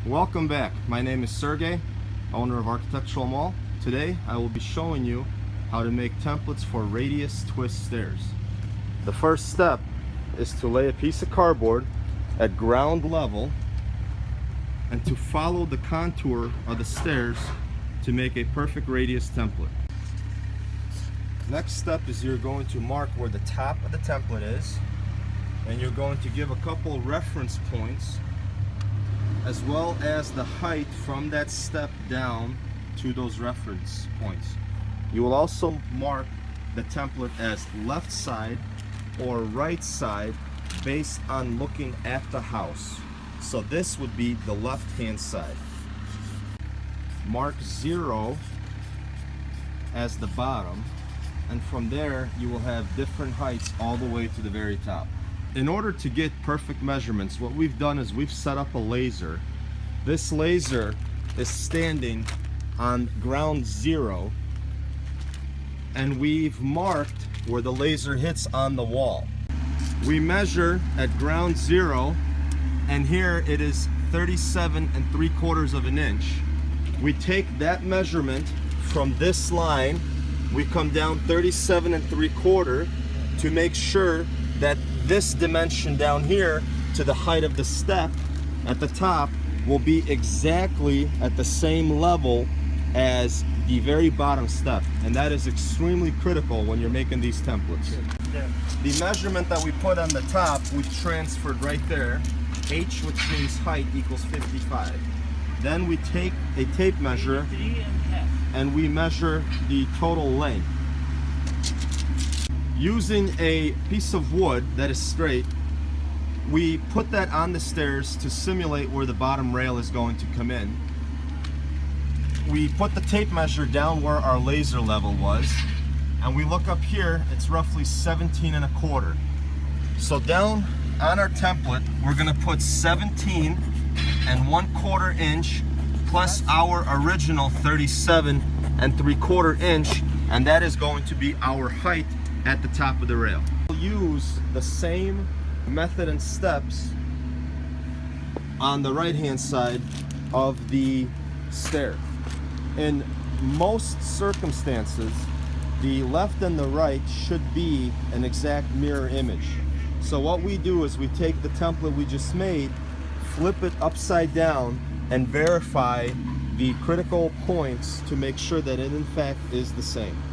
Welcome back. My name is Sergey, owner of Architectural Mall. Today I will be showing you how to make templates for radius twist stairs. The first step is to lay a piece of cardboard at ground level and to follow the contour of the stairs to make a perfect radius template. Next step is you're going to mark where the top of the template is, and you're going to give a couple reference points as well as the height from that step down to those reference points. You will also mark the template as left side or right side based on looking at the house. So this would be the left hand side. Mark 0 as the bottom, and from there you will have different heights all the way to the very top. In order to get perfect measurements, what we've done is we've set up a laser. This laser is standing on ground 0, and we've marked where the laser hits on the wall. We measure at ground 0, and here it is 37 3/4 of an inch. We take that measurement from this line, we come down 37 3/4 to make sure that this dimension down here to the height of the step at the top will be exactly at the same level as the very bottom step, and that is extremely critical when you're making these templates. The measurement that we put on the top we transferred right there. H, which means height, equals 55. Then we take a tape measure and we measure the total length. Using a piece of wood that is straight, we put that on the stairs to simulate where the bottom rail is going to come in. We put the tape measure down where our laser level was, and we look up here, it's roughly 17 1/4. So down on our template, we're gonna put 17 1/4 inch plus our original 37 3/4 inch, and that is going to be our height at the top of the rail. We'll use the same method and steps on the right hand side of the stair. In most circumstances, the left and the right should be an exact mirror image. So what we do is we take the template we just made, flip it upside down, and verify the critical points to make sure that it in fact is the same.